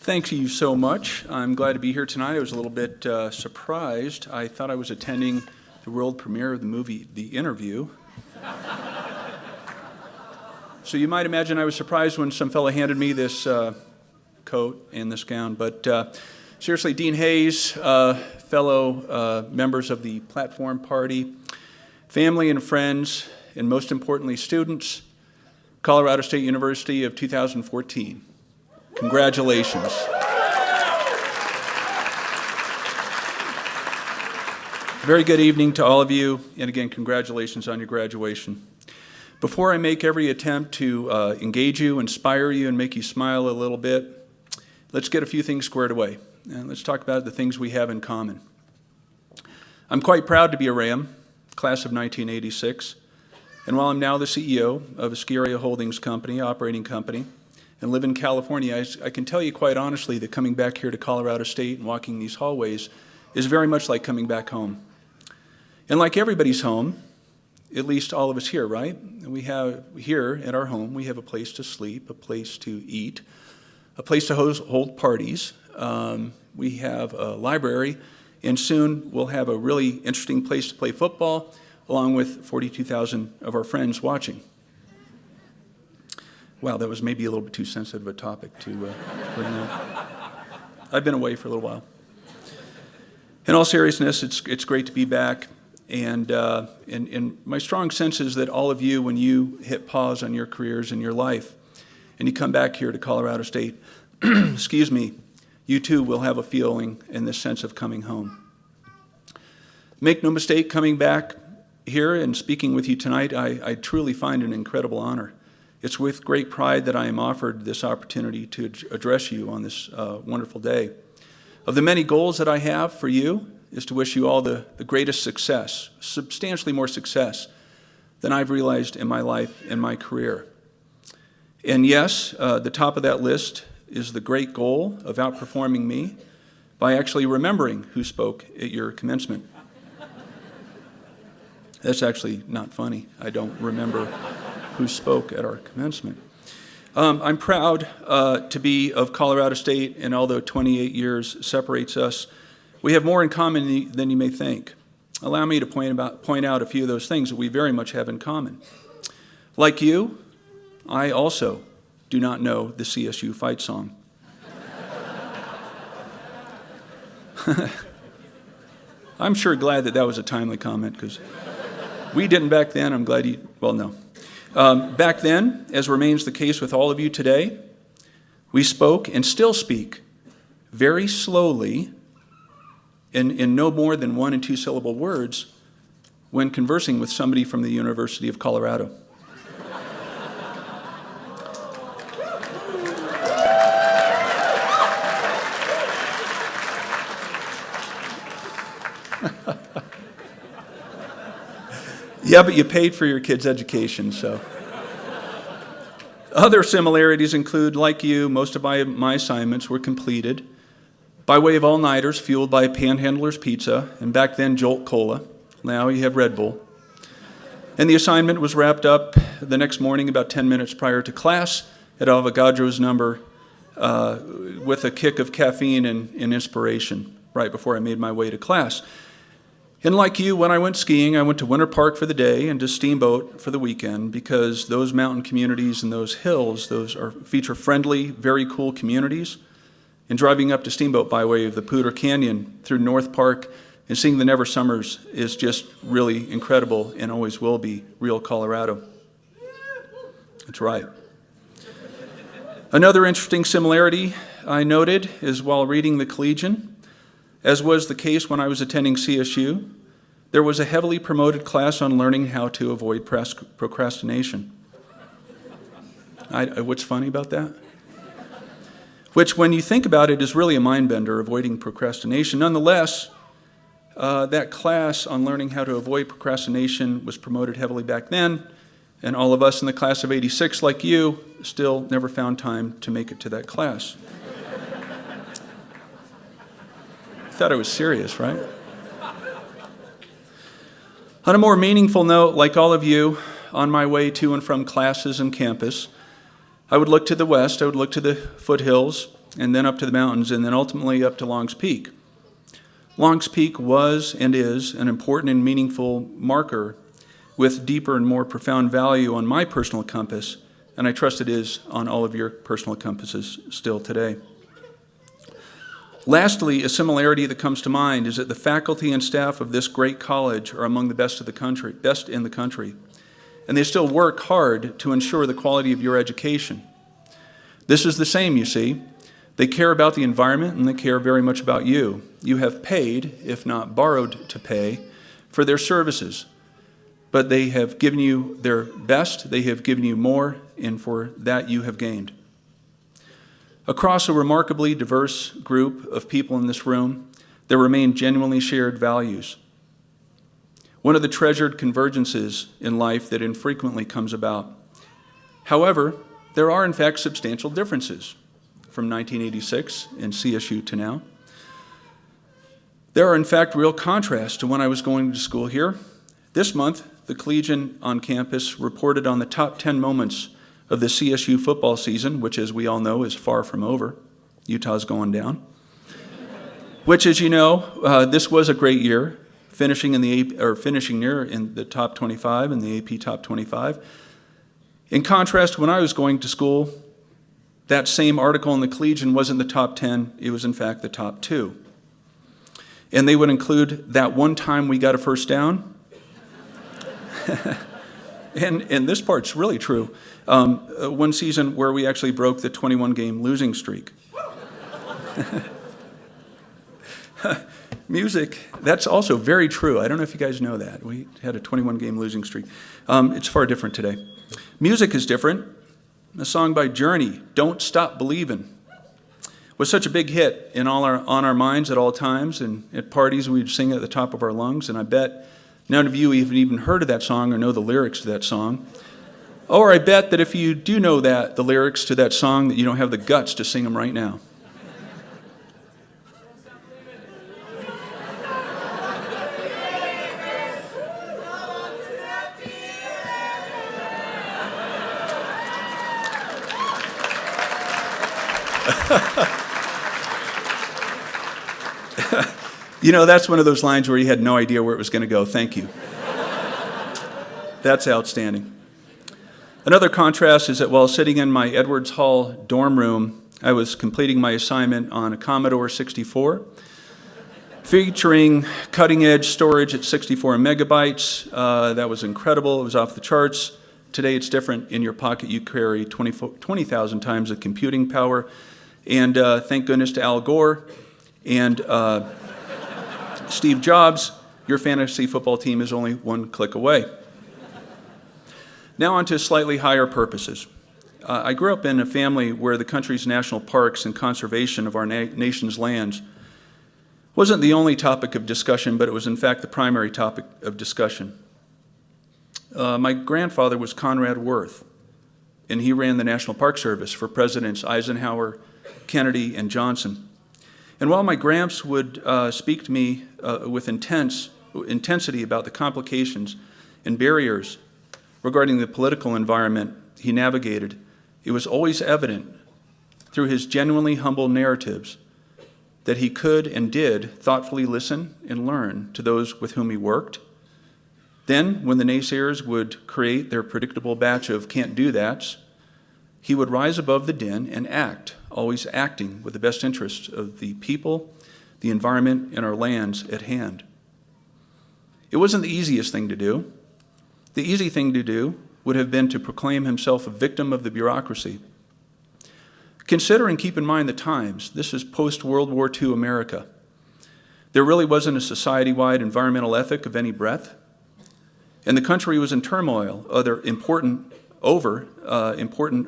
Thank you so much. I'm glad to be here tonight. I was a little bit surprised. I thought I was attending the world premiere of the movie The Interview. So you might imagine I was surprised when some fellow handed me this coat and this gown. But seriously, Dean Hayes, fellow members of the Platform Party, family and friends, and most importantly, students, Colorado State University of 2014. Congratulations. Very good evening to all of you, and again, congratulations on your graduation. Before I make every attempt to engage you, inspire you, and make you smile a little bit, let's get a few things squared away, and let's talk about the things we have in common. I'm quite proud to be a Ram, class of 1986, and while I'm now the CEO of a ski area holdings company, operating company, and live in California, I can tell you quite honestly that coming back here to Colorado State and walking these hallways is very much like coming back home. And like everybody's home, at least all of us here, right? We have here at our home, we have a place to sleep, a place to eat, a place to hold parties. We have a library, and soon we'll have a really interesting place to play football, along with 42,000 of our friends watching. Wow, that was maybe a little bit too sensitive a topic to bring up. I've been away for a little while. In all seriousness, it's great to be back, and my strong sense is that all of you, when you hit pause on your careers and your life, and you come back here to Colorado State, excuse me, you too will have a feeling in this sense of coming home. Make no mistake, coming back here and speaking with you tonight, I truly find an incredible honor. It's with great pride that I am offered this opportunity to address you on this wonderful day. Of the many goals that I have for you is to wish you all the greatest success, substantially more success than I've realized in my life and my career. And yes, the top of that list is the great goal of outperforming me by actually remembering who spoke at your commencement. That's actually not funny. I don't remember who spoke at our commencement. I'm proud to be of Colorado State, and although 28 years separates us, we have more in common than you may think. Allow me to point out a few of those things that we very much have in common. Like you, I also do not know the CSU fight song. I'm sure glad that was a timely comment, because we didn't back then. I'm glad you, well, no. Back then, as remains the case with all of you today, we spoke and still speak very slowly in no more than 1 and 2 syllable words when conversing with somebody from the University of Colorado. Yeah, but you paid for your kids' education, so. Other similarities include, like you, most of my assignments were completed by way of all-nighters fueled by Panhandler's Pizza, and back then Jolt Cola. Now you have Red Bull. And the assignment was wrapped up the next morning about 10 minutes prior to class at Avogadro's number with a kick of caffeine and inspiration right before I made my way to class. And like you, when I went skiing, I went to Winter Park for the day and to Steamboat for the weekend, because those mountain communities and those hills, those are feature-friendly, very cool communities. And driving up to Steamboat by way of the Poudre Canyon through North Park and seeing the Never Summers is just really incredible and always will be real Colorado. That's right. Another interesting similarity I noted is while reading the Collegian, as was the case when I was attending CSU, there was a heavily promoted class on learning how to avoid procrastination. What's funny about that? Which, when you think about it, is really a mind bender, avoiding procrastination. Nonetheless, that class on learning how to avoid procrastination was promoted heavily back then, and all of us in the class of 86, like you, still never found time to make it to that class. Thought I was serious, right? On a more meaningful note, like all of you, on my way to and from classes and campus, I would look to the west, I would look to the foothills, and then up to the mountains, and then ultimately up to Long's Peak. Long's Peak was and is an important and meaningful marker with deeper and more profound value on my personal compass, and I trust it is on all of your personal compasses still today. Lastly, a similarity that comes to mind is that the faculty and staff of this great college are among the best in the country, and they still work hard to ensure the quality of your education. This is the same, you see. They care about the environment, and they care very much about you. You have paid, if not borrowed to pay, for their services, but they have given you their best, they have given you more, and for that you have gained. Across a remarkably diverse group of people in this room, there remain genuinely shared values. One of the treasured convergences in life that infrequently comes about. However, there are in fact substantial differences from 1986 in CSU to now. There are in fact real contrasts to when I was going to school here. This month, the Collegian on campus reported on the top 10 moments of the CSU football season, which, as we all know, is far from over. Utah's going down. Which, as you know, this was a great year, finishing near in the top 25 in the AP top 25. In contrast, when I was going to school, that same article in the Collegian wasn't the top 10, it was in fact the top 2. And they would include that one time we got a first down. and this part's really true. One season where we actually broke the 21-game losing streak. Music, that's also very true. I don't know if you guys know that. We had a 21-game losing streak. It's far different today. Music is different. A song by Journey, Don't Stop Believin', was such a big hit on our minds at all times, and at parties we'd sing it at the top of our lungs, and I bet none of you have even heard of that song or know the lyrics to that song. Or I bet that if you do know the lyrics to that song, that you don't have the guts to sing them right now. You know, that's one of those lines where you had no idea where it was going to go. Thank you. That's outstanding. Another contrast is that while sitting in my Edwards Hall dorm room, I was completing my assignment on a Commodore 64, featuring cutting-edge storage at 64 megabytes. That was incredible. It was off the charts. Today it's different. In your pocket you carry 20,000 times the computing power. And thank goodness to Al Gore and Steve Jobs, your fantasy football team is only one click away. Now on to slightly higher purposes. I grew up in a family where the country's national parks and conservation of our nation's lands wasn't the only topic of discussion, but it was in fact the primary topic of discussion. My grandfather was Conrad Wirth, and he ran the National Park Service for Presidents Eisenhower, Kennedy, and Johnson. And while my gramps would speak to me with intensity about the complications and barriers regarding the political environment he navigated, it was always evident through his genuinely humble narratives that he could and did thoughtfully listen and learn to those with whom he worked. Then, when the naysayers would create their predictable batch of can't do that's, he would rise above the din and act, always acting with the best interests of the people, the environment, and our lands at hand. It wasn't the easiest thing to do. The easy thing to do would have been to proclaim himself a victim of the bureaucracy. Consider and keep in mind the times. This is post-World War II America. There really wasn't a society-wide environmental ethic of any breadth, and the country was in turmoil over important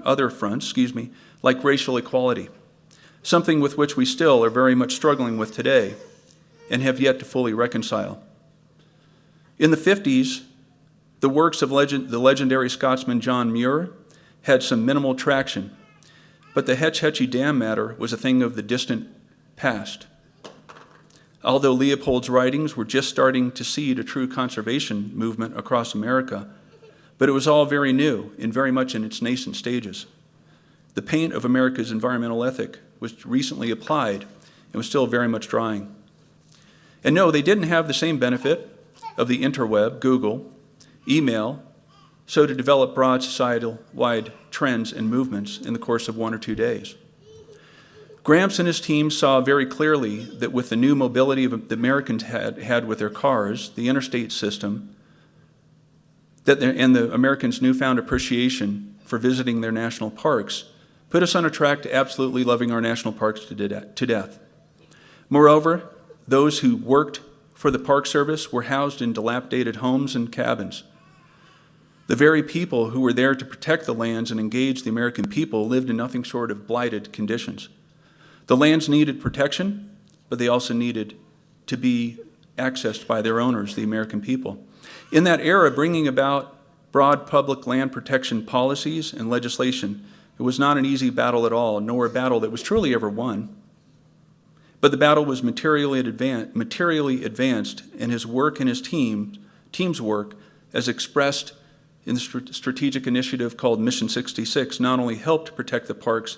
other fronts, like racial equality, something with which we still are very much struggling with today and have yet to fully reconcile. In the 50s, the works of the legendary Scotsman John Muir had some minimal traction, but the Hetch Hetchy Dam matter was a thing of the distant past. Although Leopold's writings were just starting to seed a true conservation movement across America, but it was all very new and very much in its nascent stages. The paint of America's environmental ethic was recently applied and was still very much drying. And no, they didn't have the same benefit of the interweb, Google, email, so to develop broad societal-wide trends and movements in the course of 1 or 2 days. Gramps and his team saw very clearly that with the new mobility the Americans had with their cars, the interstate system, and the Americans' newfound appreciation for visiting their national parks, put us on a track to absolutely loving our national parks to death. Moreover, those who worked for the Park Service were housed in dilapidated homes and cabins. The very people who were there to protect the lands and engage the American people lived in nothing short of blighted conditions. The lands needed protection, but they also needed to be accessed by their owners, the American people. In that era, bringing about broad public land protection policies and legislation, it was not an easy battle at all, nor a battle that was truly ever won. But the battle was materially advanced, and his work and his team's work, as expressed in the strategic initiative called Mission 66, not only helped protect the parks,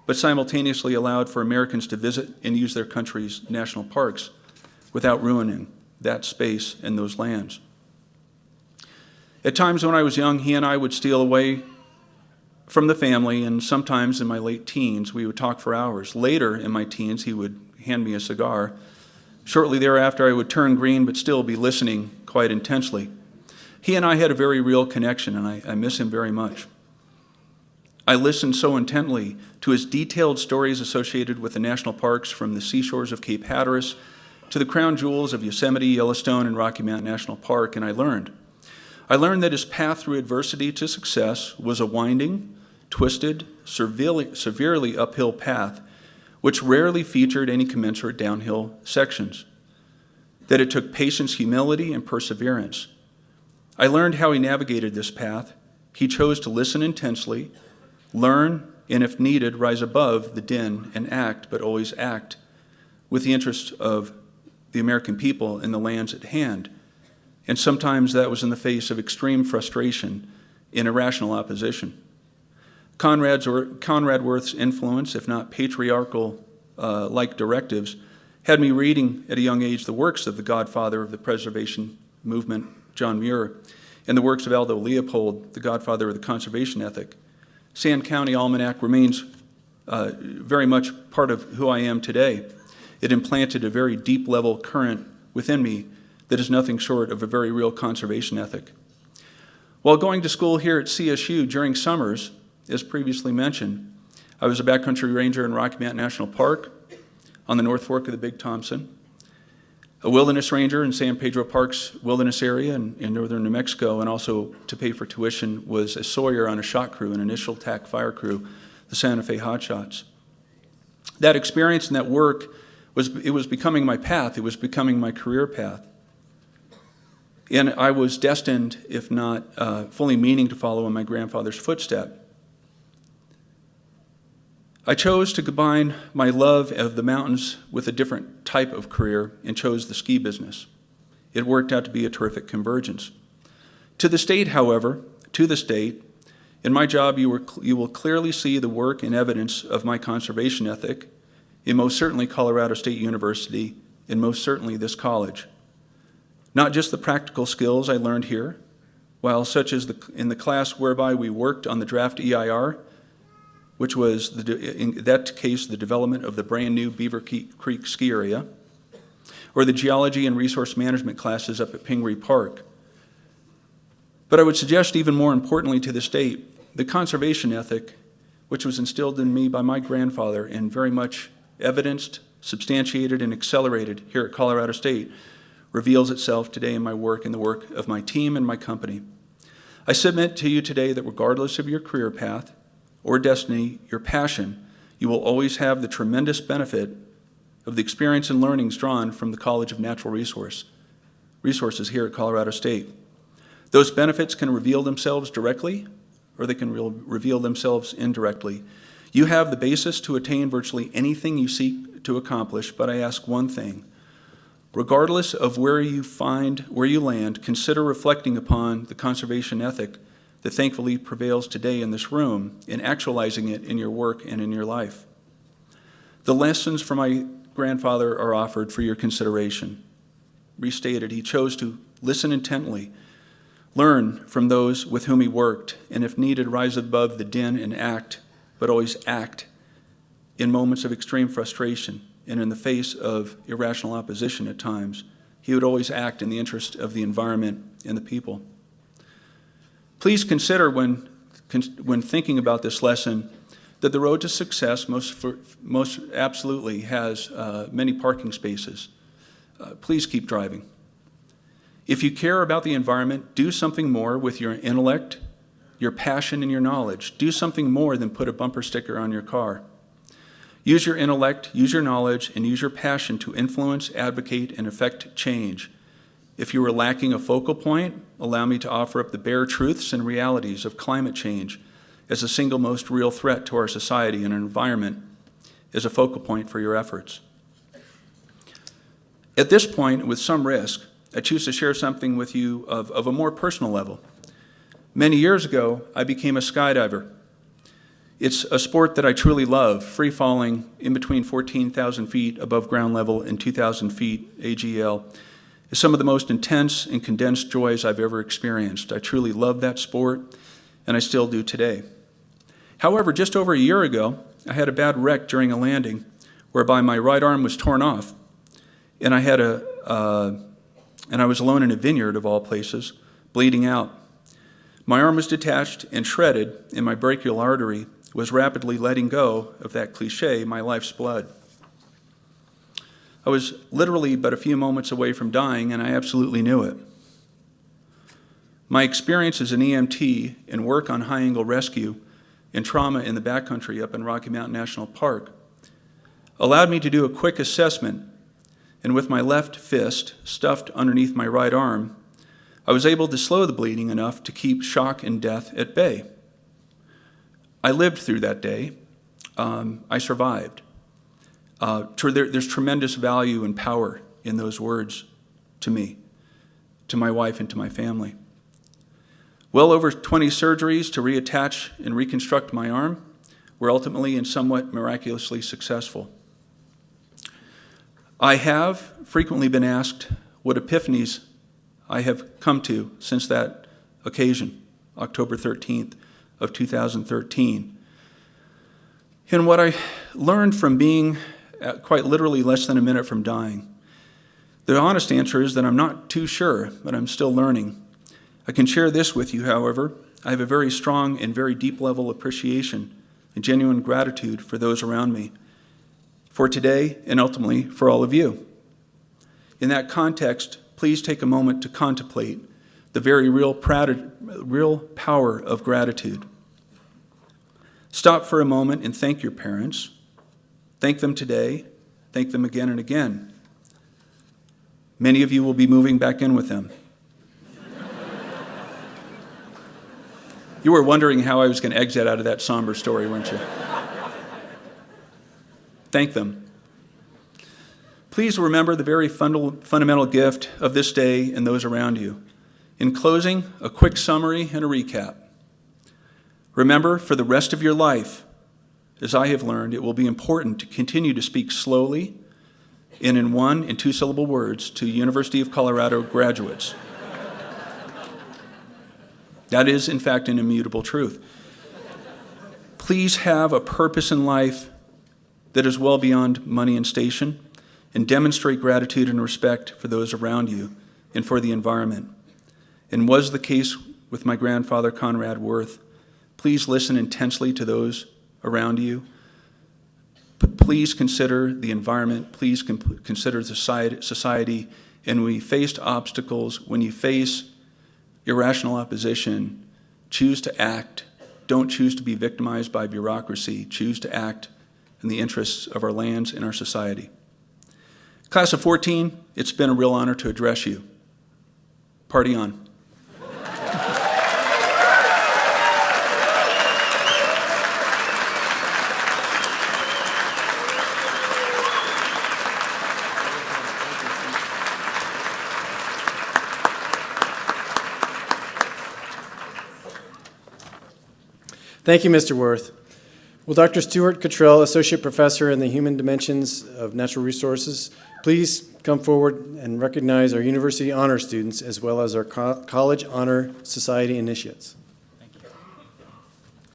but simultaneously allowed for Americans to visit and use their country's national parks without ruining that space and those lands. At times when I was young, he and I would steal away from the family, and sometimes in my late teens, we would talk for hours. Later in my teens, he would hand me a cigar. Shortly thereafter, I would turn green but still be listening quite intensely. He and I had a very real connection, and I miss him very much. I listened so intently to his detailed stories associated with the national parks, from the seashores of Cape Hatteras to the crown jewels of Yosemite, Yellowstone, and Rocky Mountain National Park, and I learned that his path through adversity to success was a winding, twisted, severely uphill path, which rarely featured any commensurate downhill sections, that it took patience, humility, and perseverance. I learned how he navigated this path. He chose to listen intensely, learn, and if needed, rise above the din and act, but always act with the interests of the American people and the lands at hand. And sometimes that was in the face of extreme frustration and irrational opposition. Conrad Wirth's influence, if not patriarchal like directives, had me reading at a young age the works of the godfather of the preservation movement, John Muir, and the works of Aldo Leopold, the godfather of the conservation ethic. Sand County Almanac remains very much part of who I am today. It implanted a very deep level current within me that is nothing short of a very real conservation ethic. While going to school here at CSU during summers, as previously mentioned, I was a backcountry ranger in Rocky Mountain National Park on the North Fork of the Big Thompson, a wilderness ranger in San Pedro Park's wilderness area in northern New Mexico, and also, to pay for tuition, was a sawyer on a shot crew, an initial attack fire crew, the Santa Fe Hotshots. That experience and that work was becoming my path. It was becoming my career path. And I was destined, if not fully meaning to follow in my grandfather's footstep. I chose to combine my love of the mountains with a different type of career and chose the ski business. It worked out to be a terrific convergence. To the state, however, in my job you will clearly see the work and evidence of my conservation ethic in most certainly Colorado State University, and most certainly this college. Not just the practical skills I learned here, while such as in the class whereby we worked on the draft EIR, which was, in that case, the development of the brand new Beaver Creek ski area, or the geology and resource management classes up at Pingree Park. But I would suggest, even more importantly to the state, the conservation ethic, which was instilled in me by my grandfather and very much evidenced, substantiated, and accelerated here at Colorado State, reveals itself today in my work and the work of my team and my company. I submit to you today that regardless of your career path or destiny, your passion, you will always have the tremendous benefit of the experience and learnings drawn from the College of Natural Resources here at Colorado State. Those benefits can reveal themselves directly, or they can reveal themselves indirectly. You have the basis to attain virtually anything you seek to accomplish, but I ask one thing. Regardless of where you land, consider reflecting upon the conservation ethic that thankfully prevails today in this room and actualizing it in your work and in your life. The lessons from my grandfather are offered for your consideration. Restated, he chose to listen intently, learn from those with whom he worked, and if needed, rise above the din and act, but always act in moments of extreme frustration and in the face of irrational opposition at times. He would always act in the interest of the environment and the people. Please consider when thinking about this lesson that the road to success most absolutely has many parking spaces. Please keep driving. If you care about the environment, do something more with your intellect, your passion, and your knowledge. Do something more than put a bumper sticker on your car. Use your intellect, use your knowledge, and use your passion to influence, advocate, and affect change. If you are lacking a focal point, allow me to offer up the bare truths and realities of climate change as the single most real threat to our society and our environment as a focal point for your efforts. At this point, with some risk, I choose to share something with you of a more personal level. Many years ago, I became a skydiver. It's a sport that I truly love, free falling in between 14,000 feet above ground level and 2,000 feet AGL. Is some of the most intense and condensed joys I've ever experienced. I truly love that sport, and I still do today. However, just over a year ago, I had a bad wreck during a landing whereby my right arm was torn off, and I was alone in a vineyard of all places, bleeding out. My arm was detached and shredded, and my brachial artery was rapidly letting go of that cliche, my life's blood. I was literally but a few moments away from dying, and I absolutely knew it. My experience as an EMT and work on high-angle rescue and trauma in the backcountry up in Rocky Mountain National Park allowed me to do a quick assessment, and with my left fist stuffed underneath my right arm, I was able to slow the bleeding enough to keep shock and death at bay. I lived through that day. I survived. There's tremendous value and power in those words to me, to my wife, and to my family. Well over 20 surgeries to reattach and reconstruct my arm were ultimately and somewhat miraculously successful. I have frequently been asked what epiphanies I have come to since that occasion, October 13th of 2013. And what I learned from being quite literally less than a minute from dying. The honest answer is that I'm not too sure, but I'm still learning. I can share this with you, however. I have a very strong and very deep level appreciation and genuine gratitude for those around me, for today, and ultimately for all of you. In that context, please take a moment to contemplate the very real power of gratitude. Stop for a moment and thank your parents. Thank them today. Thank them again and again. Many of you will be moving back in with them. You were wondering how I was going to exit out of that somber story, weren't you? Thank them. Please remember the very fundamental gift of this day and those around you. In closing, a quick summary and a recap. Remember, for the rest of your life, as I have learned, it will be important to continue to speak slowly and in 1- and 2-syllable words to University of Colorado graduates. That is, in fact, an immutable truth. Please have a purpose in life that is well beyond money and station, and demonstrate gratitude and respect for those around you and for the environment. And was the case with my grandfather, Conrad Wirth. Please listen intensely to those around you. Please consider the environment. Please consider society. And when you face obstacles, when you face irrational opposition, choose to act. Don't choose to be victimized by bureaucracy. Choose to act in the interests of our lands and our society. Class of 14, it's been a real honor to address you. Party on. Thank you, Mr. Wirth. Will Dr. Stuart Cottrell, Associate Professor in the Human Dimensions of Natural Resources, please come forward and recognize our University Honor students as well as our College Honor Society initiates.